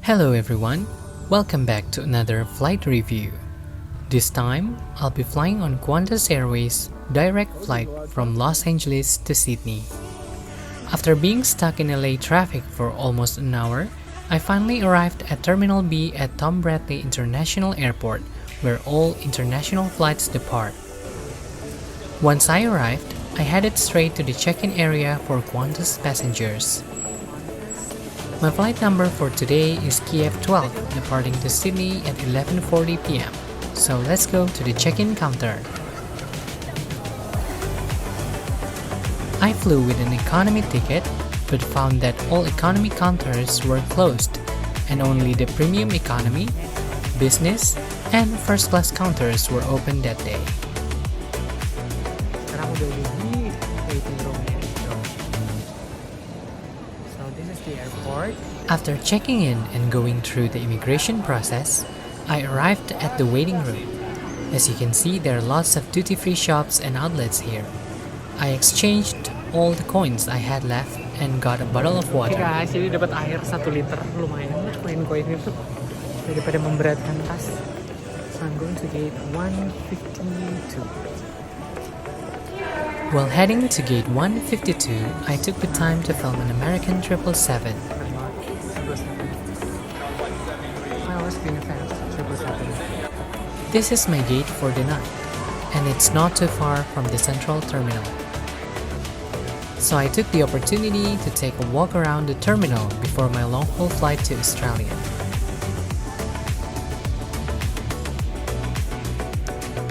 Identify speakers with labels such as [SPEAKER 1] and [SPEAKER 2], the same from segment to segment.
[SPEAKER 1] Hello everyone, welcome back to another flight review. This time, I'll be flying on Qantas Airways direct flight from Los Angeles to Sydney. After being stuck in LA traffic for almost an hour, I finally arrived at Terminal B at Tom Bradley International Airport, where all international flights depart. Once I arrived, I headed straight to the check-in area for Qantas passengers. My flight number for today is QF12, departing to Sydney at 11:40 p.m. So let's go to the check-in counter. I flew with an economy ticket, but found that all economy counters were closed, and only the premium economy, business, and first class counters were open that day. Sekarang udah di waiting room-nya. So this is the airport. After checking in and going through the immigration process, I arrived at the waiting room. As you can see, there are lots of duty-free shops and outlets here. I exchanged all the coins I had left and got a bottle of water.
[SPEAKER 2] Oke guys, jadi dapat air 1 liter, lumayan lah koin-koin itu daripada memberatkan tas. So I'm going to gate 152.
[SPEAKER 1] While heading to gate 152, I took the time to film an American 777.
[SPEAKER 2] I was being a fan of 777.
[SPEAKER 1] This is my gate for the night, and it's not too far from the central terminal. So I took the opportunity to take a walk around the terminal before my long-haul flight to Australia.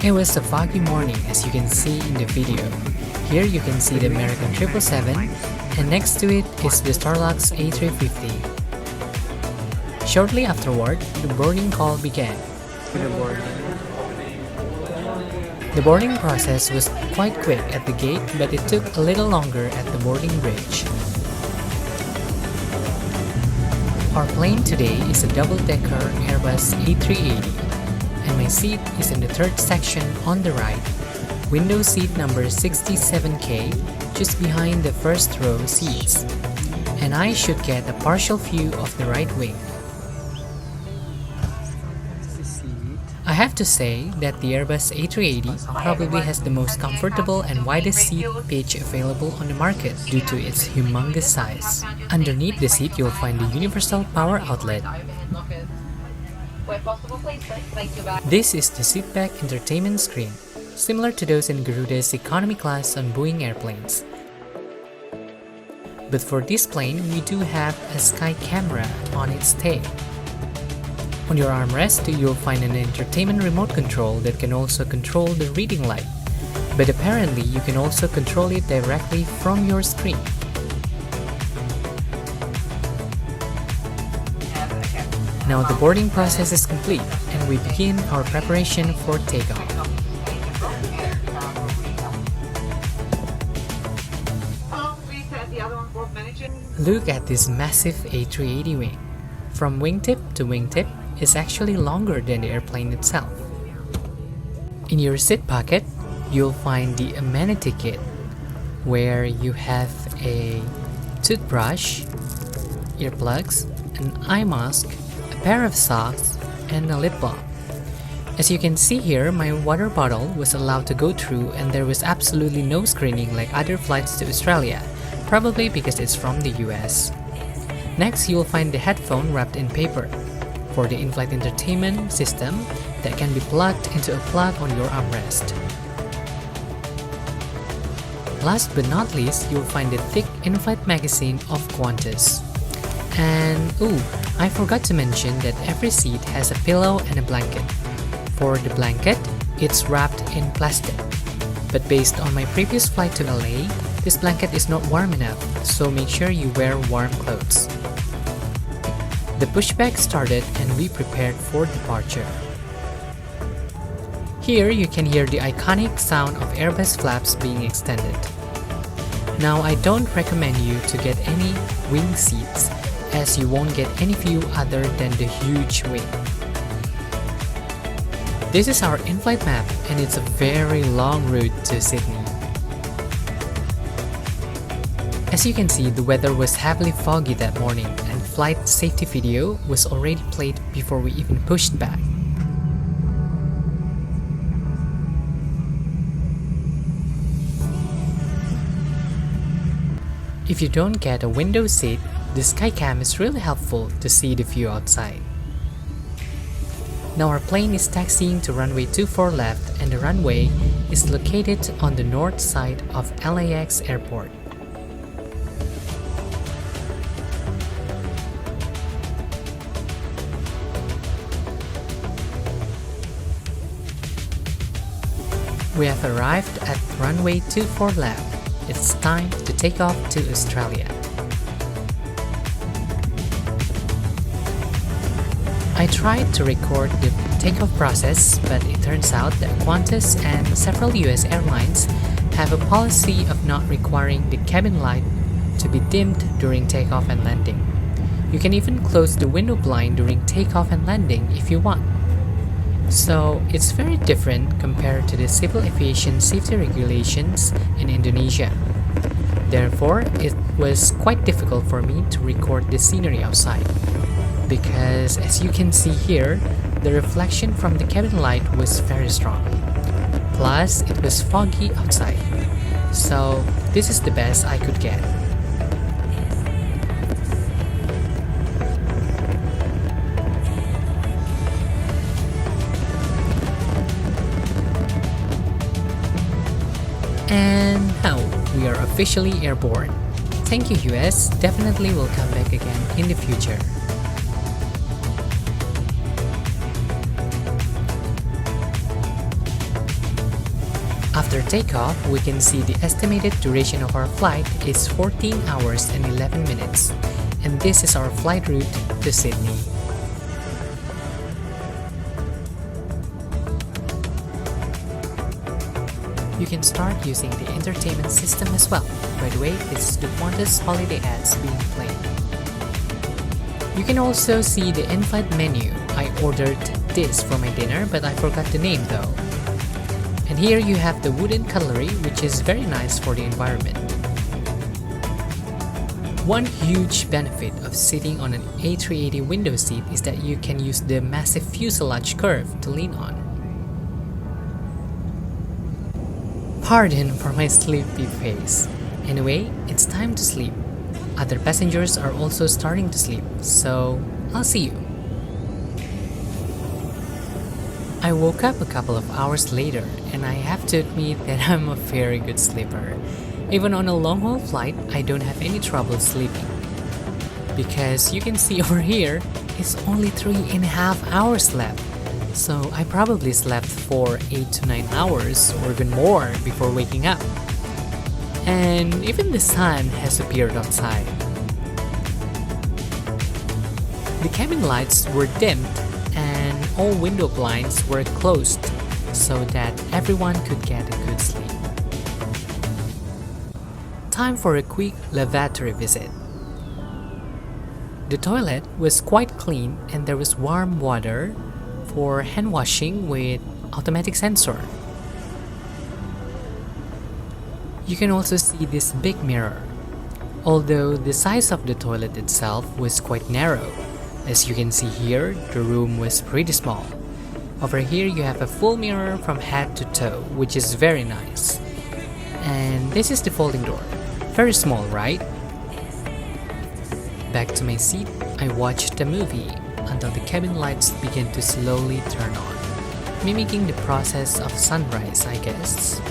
[SPEAKER 1] It was a foggy morning, as you can see in the video. Here you can see the American 777, and next to it is the LAX A380. Shortly afterward, the boarding call began. The boarding process was quite quick at the gate, but it took a little longer at the boarding bridge. Our plane today is a double-decker Airbus A380, and my seat is in the third section on the right, window seat number 67K, just behind the first row seats, and I should get a partial view of the right wing. I have to say that the Airbus A380 probably has the most comfortable and widest seat pitch available on the market due to its humongous size. Underneath the seat you'll find the universal power outlet. This is the seatback entertainment screen, similar to those in Garuda's economy class on Boeing airplanes. But for this plane, we do have a sky camera on its tail. On your armrest, you'll find an entertainment remote control that can also control the reading light, but apparently you can also control it directly from your screen. Now the boarding process is complete, and we begin our preparation for takeoff. Look at this massive A380 wing. From wingtip to wingtip is actually longer than the airplane itself. In your seat pocket, you'll find the amenity kit, where you have a toothbrush, earplugs, an eye mask, a pair of socks, and a lip balm. As you can see here, my water bottle was allowed to go through, and there was absolutely no screening like other flights to Australia, probably because it's from the US. Next, you'll find the headphone wrapped in paper for the in-flight entertainment system that can be plugged into a plug on your armrest. Last but not least, you'll find the thick in-flight magazine of Qantas. And I forgot to mention that every seat has a pillow and a blanket. For the blanket, it's wrapped in plastic. But based on my previous flight to LA, this blanket is not warm enough, so make sure you wear warm clothes. The pushback started and we prepared for departure. Here you can hear the iconic sound of Airbus flaps being extended. Now I don't recommend you to get any wing seats, as you won't get any view other than the huge wing. This is our in-flight map, and it's a very long route to Sydney. As you can see, the weather was heavily foggy that morning, and flight safety video was already played before we even pushed back. If you don't get a window seat, the Skycam is really helpful to see the view outside. Now our plane is taxiing to runway 24 left, and the runway is located on the north side of LAX airport. We have arrived at runway 24 left. It's time to take off to Australia. I tried to record the takeoff process, but it turns out that Qantas and several US airlines have a policy of not requiring the cabin light to be dimmed during takeoff and landing. You can even close the window blind during takeoff and landing if you want. So it's very different compared to the civil aviation safety regulations in Indonesia. Therefore, it was quite difficult for me to record the scenery outside, because as you can see here, the reflection from the cabin light was very strong. Plus, it was foggy outside. So this is the best I could get. And now we are officially airborne. Thank you US, definitely will come back again in the future. After takeoff, we can see the estimated duration of our flight is 14 hours and 11 minutes, and this is our flight route to Sydney. You can start using the entertainment system as well. By the way, this is the Qantas holiday ads being played. You can also see the inflight menu. I ordered this for my dinner, but I forgot the name though. And here you have the wooden cutlery, which is very nice for the environment. One huge benefit of sitting on an A380 window seat is that you can use the massive fuselage curve to lean on. Pardon for my sleepy face. Anyway, it's time to sleep. Other passengers are also starting to sleep, so I'll see you. I woke up a couple of hours later, and I have to admit that I'm a very good sleeper. Even on a long-haul flight, I don't have any trouble sleeping. Because you can see over here, it's only 3.5 hours left. So I probably slept for 8 to 9 hours or even more before waking up. And even the sun has appeared outside. The cabin lights were dimmed and all window blinds were closed so that everyone could get a good sleep. Time for a quick lavatory visit. The toilet was quite clean and there was warm water for hand washing with automatic sensor. You can also see this big mirror. Although the size of the toilet itself was quite narrow, as you can see here, the room was pretty small. Over here you have a full mirror from head to toe, which is very nice. And this is the folding door. Very small, right? Back to my seat, I watched the movie until the cabin lights began to slowly turn on, mimicking the process of sunrise, I guess.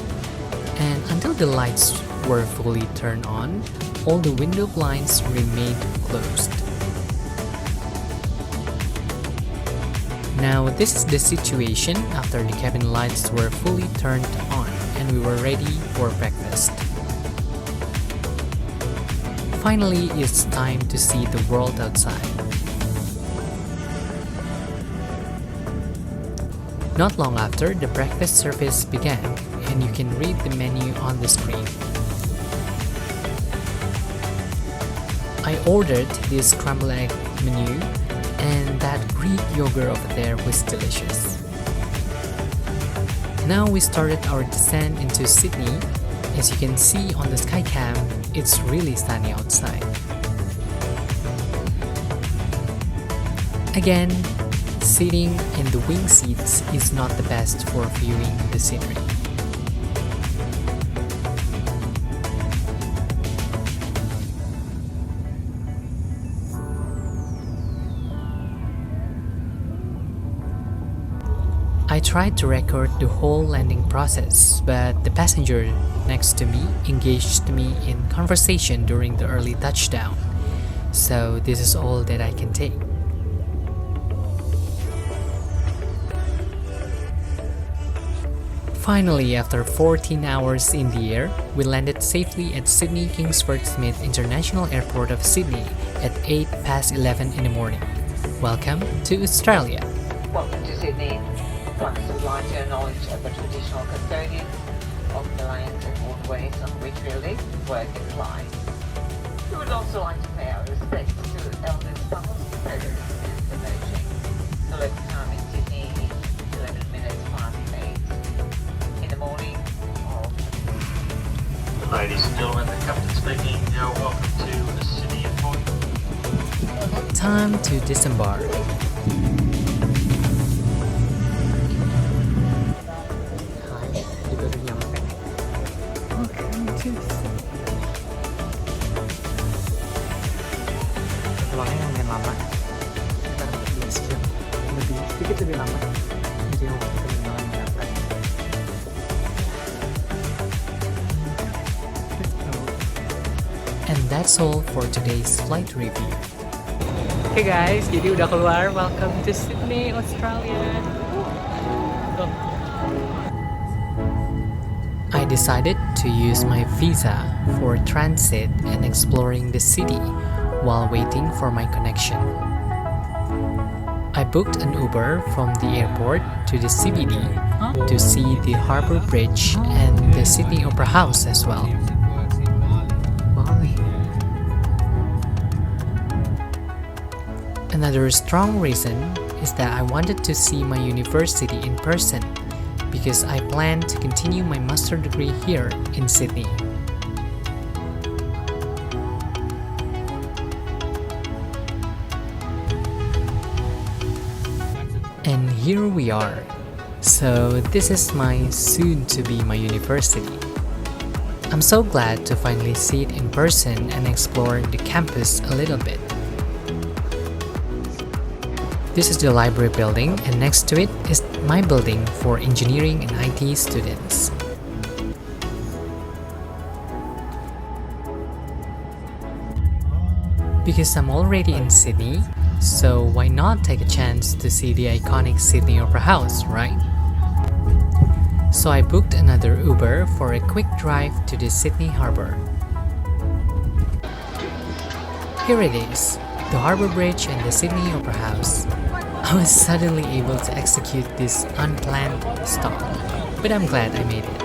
[SPEAKER 1] And until the lights were fully turned on, all the window blinds remained closed. Now this is the situation after the cabin lights were fully turned on and we were ready for breakfast. Finally, it's time to see the world outside. Not long after, the breakfast service began, and you can read the menu on the screen. I ordered this scrambled egg menu, and that Greek yogurt over there was delicious. Now we started our descent into Sydney. As you can see on the Skycam, it's really sunny outside. Again, sitting in the wing seats is not the best for viewing the scenery. I tried to record the whole landing process, but the passenger next to me engaged me in conversation during the early touchdown. So this is all that I can take. Finally, after 14 hours in the air, we landed safely at Sydney Kingsford Smith International Airport of Sydney at 11:08 in the morning. Welcome to Australia.
[SPEAKER 3] Welcome to Sydney. Once would like to acknowledge the traditional custodians of the lands and waterways on which we live, work and fly. We would also like to pay our respects to elders past, present and emerging. The local time in Sydney is 11 minutes past 8 in the morning of...
[SPEAKER 4] Ladies and gentlemen, the captain speaking. Welcome to Sydney Airport.
[SPEAKER 1] Time to disembark.
[SPEAKER 2] Pulangnya lumayan lama, sekitar 14 jam, sedikit lebih lama. Jadi waktu penerbangan mendatang.
[SPEAKER 1] And that's all for today's flight review.
[SPEAKER 2] Oke guys, jadi udah keluar. Welcome to Sydney, Australia.
[SPEAKER 1] I decided to use my visa for transit and exploring the city while waiting for my connection. I booked an Uber from the airport to the CBD to see the Harbour Bridge and the Sydney Opera House as well. Another strong reason is that I wanted to see my university in person because I plan to continue my master degree here in Sydney. And here we are. So this is my soon to be my university. I'm so glad to finally see it in person and explore the campus a little bit. This is the library building, and next to it is my building for engineering and IT students. Because I'm already in Sydney, so why not take a chance to see the iconic Sydney Opera House, right? So I booked another Uber for a quick drive to the Sydney Harbour. Here it is, the Harbour Bridge and the Sydney Opera House. I was suddenly able to execute this unplanned stop, but I'm glad I made it.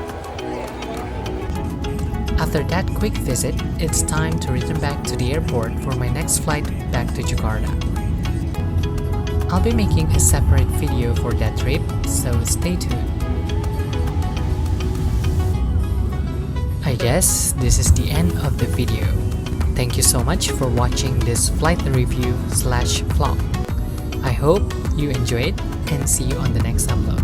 [SPEAKER 1] After that quick visit, it's time to return back to the airport for my next flight back to Jakarta. I'll be making a separate video for that trip, so stay tuned. I guess this is the end of the video. Thank you so much for watching this flight review/vlog. I hope you enjoyed and see you on the next upload.